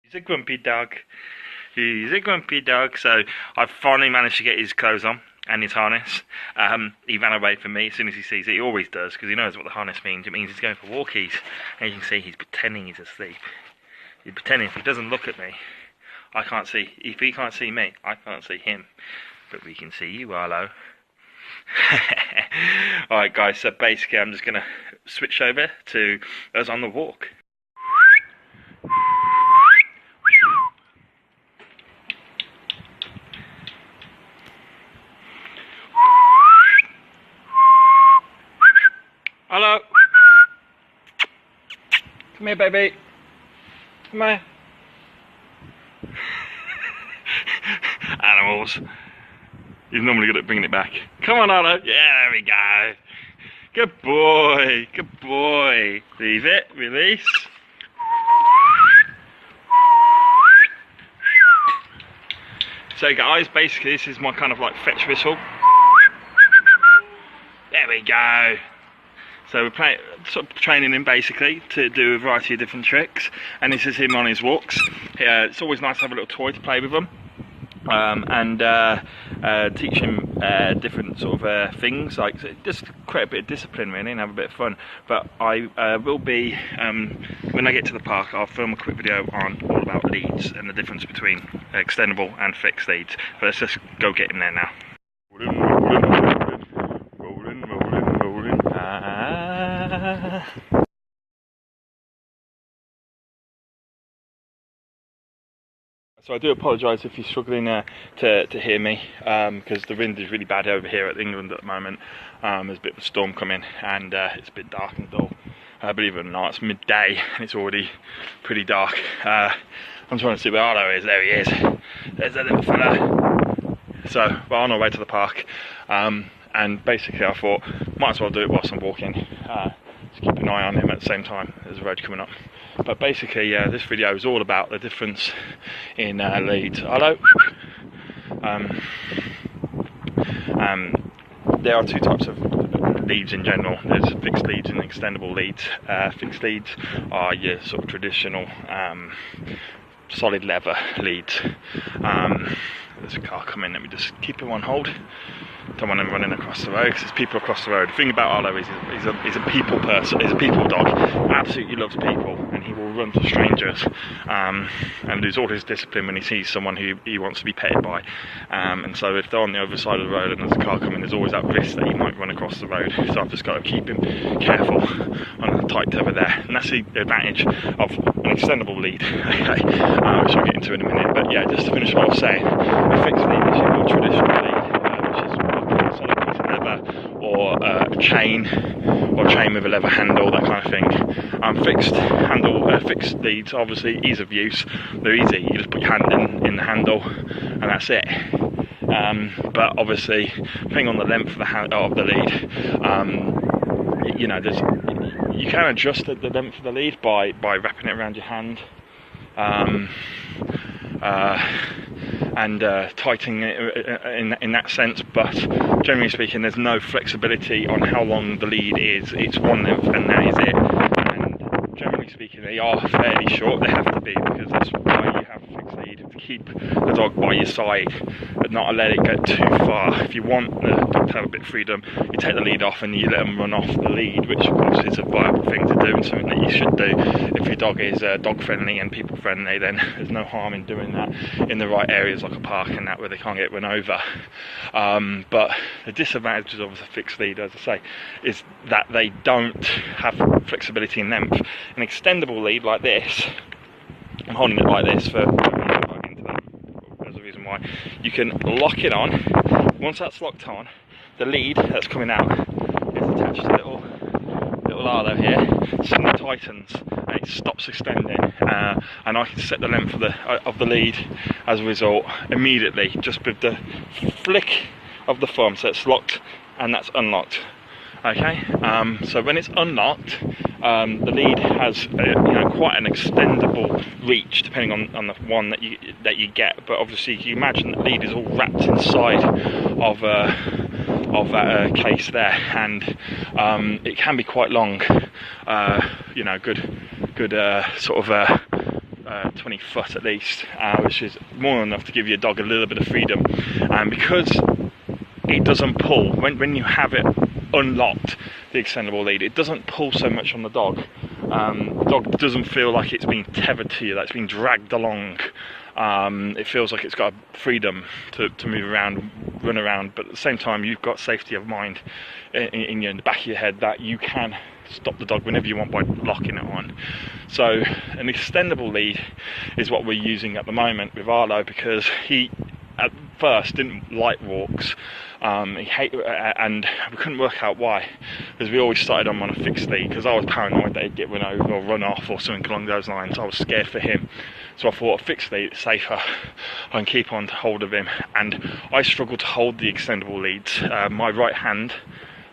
He's a grumpy dog. He's a grumpy dog. So I've finally managed to get his clothes on and his harness. He ran away from me as soon as he sees it. He always does, because he knows what the harness means. It means he's going for walkies. And you can see he's pretending he's asleep. He's pretending. If he doesn't look at me, I can't see. If he can't see me, I can't see him. But we can see you, Arlo. Alright guys, so basically I'm just going to switch over to us on the walk. Hello. Come here, baby. Come here. Animals. He's normally good at bringing it back. Come on, Arlo. Yeah, there we go. Good boy. Good boy. Leave it. Release. So guys, basically this is my kind of like fetch whistle. There we go. So we're playing, sort of training him basically to do a variety of different tricks, and this is him on his walks. It's always nice to have a little toy to play with him, and teach him different sort of things, like just create a bit of discipline really and have a bit of fun. But I will be, when I get to the park, I'll film a quick video on all about leads and the difference between extendable and fixed leads. But let's just go get him there now. So I do apologise if you're struggling to hear me, because the wind is really bad over here at England at the moment. There's a bit of a storm coming, and it's a bit dark and dull. Believe it or not, it's midday and it's already pretty dark. I'm trying to see where Arlo is. There he is. There's that little fella. So we're on our way to the park, and basically I thought might as well do it whilst I'm walking. Just keep an eye on him at the same time. There's a road coming up. But basically, this video is all about the difference in leads. Hello. There are two types of leads in general. There's fixed leads and extendable leads. Fixed leads are your sort of traditional solid leather leads. There's a car coming. Let me just keep him on hold. Don't want him running across the road, because there's people across the road. The thing about Arlo is he's a people person. He's a people dog. Absolutely loves people, and he will run to strangers, and lose all his discipline when he sees someone who he wants to be petted by. And so if they're on the other side of the road and there's a car coming, there's always that risk that he might run across the road. So I've just got to keep him careful on the tight over there, and that's the advantage of an extendable lead. Okay, which I'll get into in a minute. But yeah, just to finish what I was saying, a fixed lead is your traditional lead, which is a solid piece of leather, or a chain with a leather handle, that kind of thing. Fixed leads, obviously ease of use. They're easy. You just put your hand in the handle, and that's it. But obviously, depending on the length of the lead, you know, you can adjust the length of the lead by wrapping it around your hand. And tightening it in that sense, but generally speaking there's no flexibility on how long the lead is. It's one length and that is it, and generally speaking they are fairly short. They have to be, because that's why you have a fixed lead, to keep the dog by your side but not let it get too far. If you want the dog to have a bit of freedom, you take the lead off and you let them run off the lead, which of course is a viable thing to do and something that you should do. If your dog is dog friendly and people friendly, then there's no harm in doing that in the right areas like a park and that, where they can't get run over. But the disadvantages of a fixed lead, as I say, is that they don't have flexibility in length. An extendable lead like this, I'm holding it like this for there's a reason why. You can lock it on. Once that's locked on, the lead that's coming out is attached to little Arlo here. Suddenly tightens and it stops extending, and I can set the length of the lead as a result immediately, just with the flick of the thumb. So it's locked and that's unlocked. Okay, so when it's unlocked, the lead has quite an extendable reach, depending on the one that you get. But obviously, you imagine the lead is all wrapped inside of that case there, and it can be quite long. Good sort of 20 foot at least, which is more than enough to give your dog a little bit of freedom. And because it doesn't pull, when you have it unlocked, the extendable lead, it doesn't pull so much on the dog. The dog doesn't feel like it's being tethered to you, that it's being dragged along. It feels like it's got freedom to move around, run around, but at the same time you've got safety of mind in the back of your head that you can stop the dog whenever you want by locking it on. So an extendable lead is what we're using at the moment with Arlo, because he at first didn't like walks. He hated, and we couldn't work out why, because we always started him on a fixed lead, because I was paranoid that he'd get run over or run off or something along those lines. I was scared for him, so I thought a fixed lead is safer. I can keep on hold of him, and I struggle to hold the extendable leads. My right hand,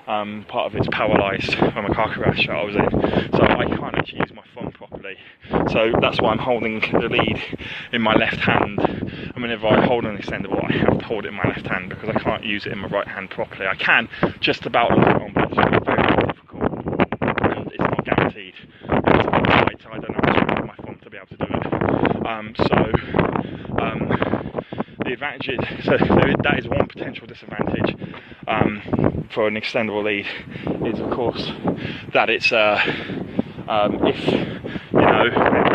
part of it's paralysed from a car crash that I was in, so I can't actually use my thumb properly. So that's why I'm holding the lead in my left hand, and whenever I hold an extendable I have to hold it in my left hand because I can't use it in my right hand properly. I can just about lock it on, but it's very, very difficult, and it's not guaranteed. It's not right, so I don't know how to use my thumb to be able to do it. The advantage is, so that is one potential disadvantage for an extendable lead, is of course that it's if you know, maybe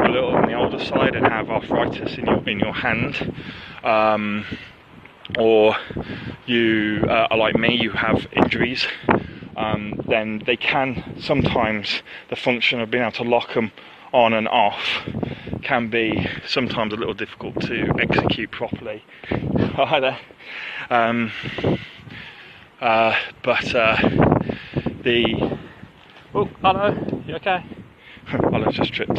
a little on the older side and have arthritis in your hand, or you are like me, you have injuries, then they can sometimes, the function of being able to lock them on and off can be sometimes a little difficult to execute properly. Hi there. Oh, hello, you okay? Hello, just tripped.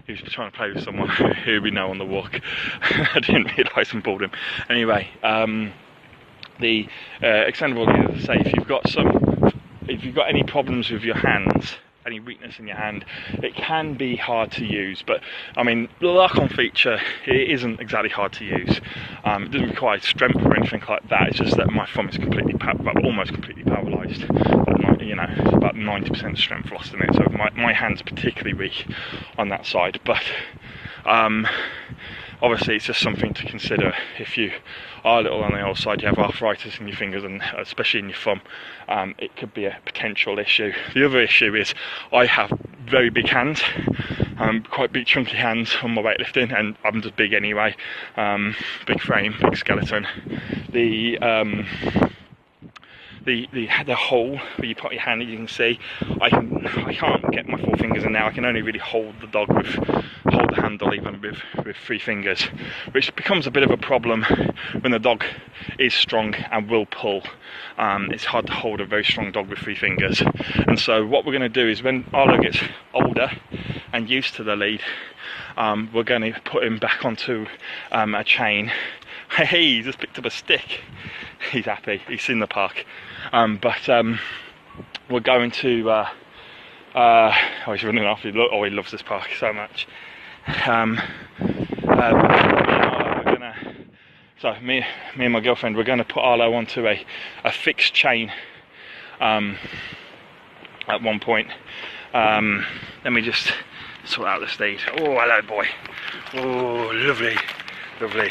He was trying to play with someone who we know on the walk. I didn't realise and pulled him. Anyway, the extendable lead, as I say, if you've got any problems with your hands, any weakness in your hand, it can be hard to use. But I mean, the lock-on feature, it isn't exactly hard to use. It doesn't require strength or anything like that. It's just that my thumb is almost completely paralysed. You know, about 90% strength lost in it. So my hand's particularly weak on that side. But obviously, it's just something to consider if you are a little on the old side, you have arthritis in your fingers and especially in your thumb. It could be a potential issue. The other issue is I have very big hands, quite big chunky hands on my weightlifting, and I'm just big anyway. Big frame, big skeleton. The hole where you put your hand, you can see I can't get my 4 fingers in there. I can only really hold the handle even with 3 fingers, which becomes a bit of a problem when the dog is strong and will pull. It's hard to hold a very strong dog with 3 fingers, and so what we're going to do is when Arlo gets older and used to the lead, we're going to put him back onto a chain. Hey, he just picked up a stick. He's happy, he's in the park. We're going to oh, he's running off. He loves this park so much. So me and my girlfriend, we're going to put Arlo onto a fixed chain at one point. Let me just sort out the lead. Oh, hello boy. Oh, lovely, lovely.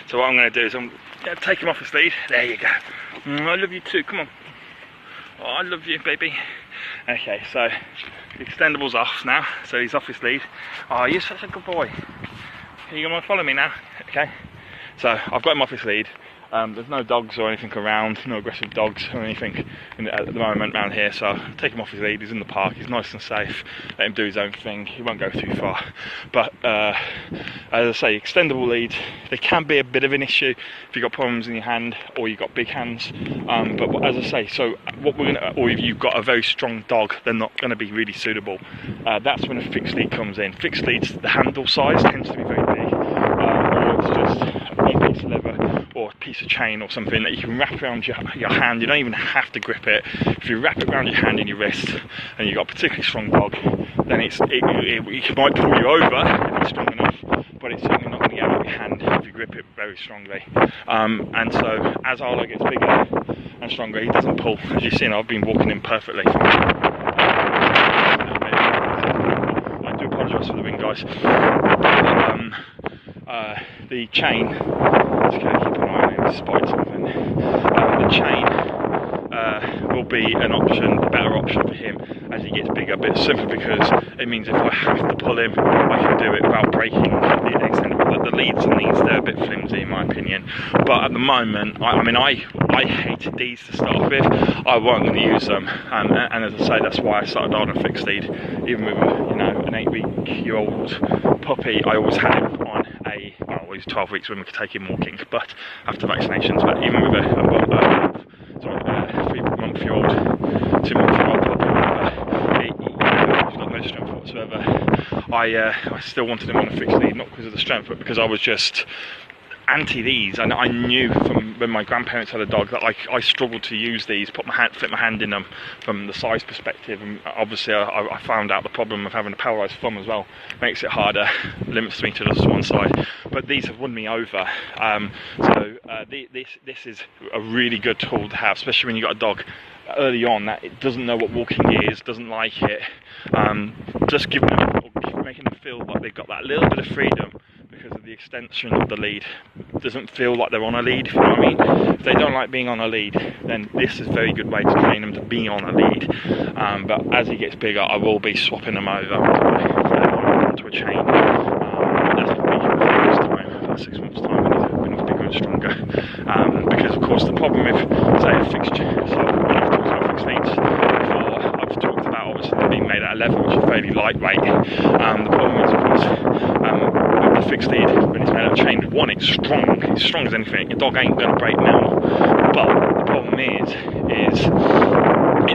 So what I'm going to do is I'm going to take him off his lead. There you go. I love you too, come on. Oh, I love you, baby. Okay, so the extendable's off now, so he's off his lead. Oh, you're such a good boy. Are you going to follow me now? Okay. So I've got him off his lead. There's no dogs or anything around, no aggressive dogs or anything at the moment around here, so I'll take him off his lead. He's in the park, he's nice and safe, let him do his own thing, he won't go too far. But as I say, extendable leads, they can be a bit of an issue if you've got problems in your hand or you've got big hands. But as I say, so what we're gonna, or if you've got a very strong dog, they're not going to be really suitable. That's when a fixed lead comes in. Fixed leads, the handle size tends to be very big, or it's just one piece of leather or a piece of chain or something that you can wrap around your hand. You don't even have to grip it. If you wrap it around your hand and your wrist and you've got a particularly strong dog, then it might pull you over if it's strong enough, but it's certainly not going to get out of your hand if you grip it very strongly. And so as Arlo gets bigger and stronger, he doesn't pull. As you've seen, I've been walking him perfectly. guys. The chain, let's go keep an eye on it, spotted something. The chain will be an option, a better option for him as he gets bigger, but simply because it means if I have to pull him, I can do it without breaking the extent. The leads on these, they're a bit flimsy in my opinion, but at the moment, I hated these to start with. I wasn't going to use them, and as I say, that's why I started on a fixed lead. Even with an 8-week-old puppy, I always had him on a, well, he's 12 weeks when we could take him walking, but after vaccinations. But even with a 3-month-old, 2-month-old puppy, he's got no strength whatsoever. I still wanted him on a fixed lead, not because of the strength, but because I was just anti these, and I knew from when my grandparents had a dog that I struggled to use these, flip my hand in them from the size perspective, and obviously I found out the problem of having a paralysed thumb as well makes it harder, limits me to just one side, but these have won me over. This is a really good tool to have, especially when you've got a dog early on that it doesn't know what walking is, doesn't like it. Just making them feel like they've got that little bit of freedom because of the extension of the lead. It doesn't feel like they're on a lead, if you know what I mean. If they don't like being on a lead, then this is a very good way to train them to be on a lead. But as he gets bigger, I will be swapping them over to a chain. That's probably about 6 months time when he's bigger and stronger. Because of course the problem with, say, a fixture, so when I've talked about fixed leads before, I've talked about obviously they're being made at a level which is fairly lightweight. The problem is, of course, with the fixed lead, when it's made out of chain, one, it's strong as anything. Your dog ain't going to break now, but the problem is it's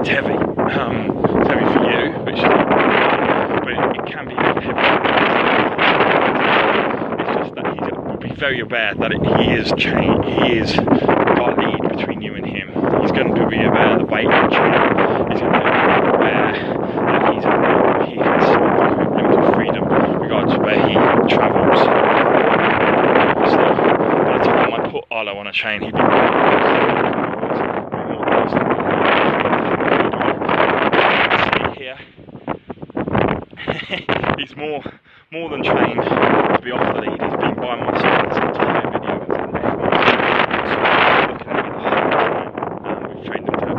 heavy. It's heavy for you, which is but it can be heavy. It's just that he's got to be very aware that he is got a lead between you and him. He's going to be aware of the weight of the chain. He's going to be aware that he has limited freedom regardless of where he travels. Obviously, by the time I put Arlo on a chain, he'd be here. He's more than trained to be off the lead. He's been by my side this entire video. We've trained him to in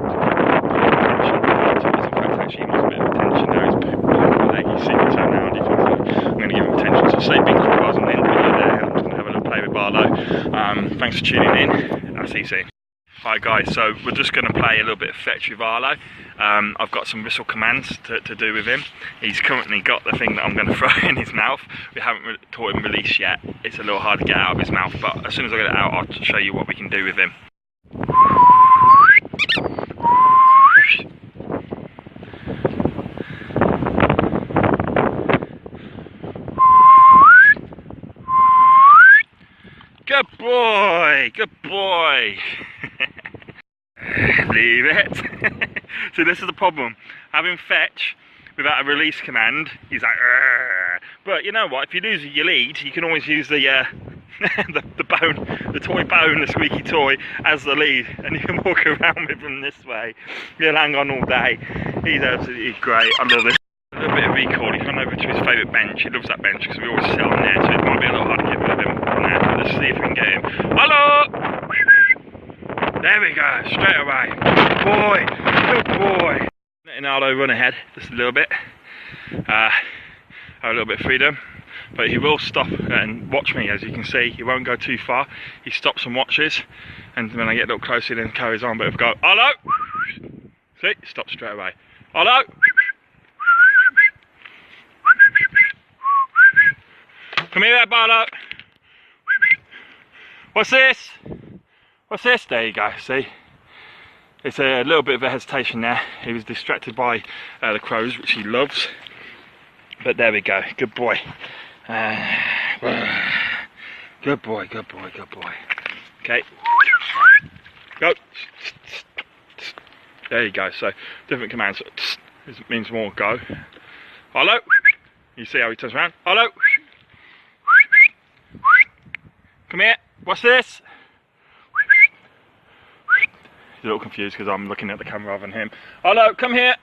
fact, actually, he wants a bit of attention now. He's pulling my leg. You see me turn around. He feels like I'm going to give him attention. So, say, big crocodiles on the end of the video there. I'm just going to have a little play with Arlo. Thanks for tuning in. I'll see you soon. Hi guys, so we're just going to play a little bit of fetch with Arlo. I've got some whistle commands to do with him. He's currently got the thing that I'm going to throw in his mouth. We haven't taught him release yet. It's a little hard to get out of his mouth, but as soon as I get it out, I'll show you what we can do with him. Good boy, good boy. Leave it. So this is the problem. Having fetch without a release command, he's like, argh. But you know what? If you lose your lead, you can always use the the bone, the toy bone, the squeaky toy, as the lead, and you can walk around with him this way. He'll hang on all day. He's absolutely great. I love it. A little bit of recall. He's gone over to his favourite bench. He loves that bench because we always sit on there, so it might be a little hard to get rid of him on there. Let's see if we can get him. Hello! There we go, straight away. Good boy. Letting Arlo run ahead just a little bit. Have a little bit of freedom. But he will stop and watch me, as you can see. He won't go too far. He stops and watches. And when I get a little closer, he then carries on. But if I go, Arlo! See, stop straight away. Arlo! Come here, Arlo! What's this? What's this? There you go, see? It's a little bit of a hesitation there. He was distracted by the crows, which he loves. But there we go, good boy. Good boy, good boy, good boy. Okay. Go. There you go, so different commands. This means more go. Hello? You see how he turns around? Hello? Come here, what's this? He's a little confused because I'm looking at the camera rather than him. Hello, come here.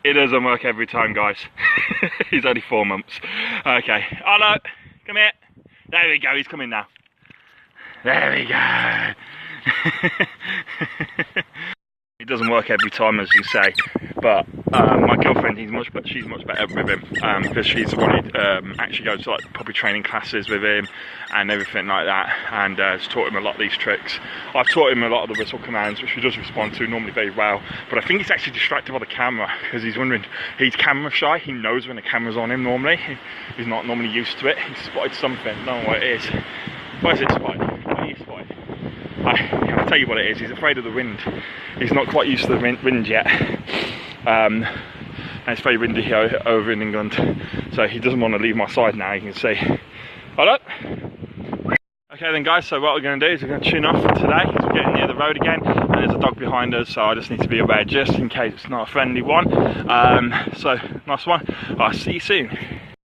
It doesn't work every time, guys. He's only 4 months. Okay, Arlo, come here. There we go, he's coming now. There we go. It doesn't work every time, as you say, but my girlfriend, she's much better with him, because she's the one who actually goes to like proper training classes with him and everything like that, and has taught him a lot of these tricks. I've taught him a lot of the whistle commands, which he does respond to normally very well, but I think he's actually distracted by the camera, because he's wondering, he's camera shy, he knows when the camera's on him normally, he's not normally used to it, he's spotted something, I don't know what it is. What is it spotted? What are you spotted? I'll tell you what it is, he's afraid of the wind. He's not quite used to the wind yet. And it's very windy here over in England, so he doesn't want to leave my side now, you can see. Hold up. Okay then guys, so what we're going to do is we're going to tune off for today, because we're getting near the road again, and there's a dog behind us, so I just need to be aware just in case it's not a friendly one. So, nice one. I'll see you soon.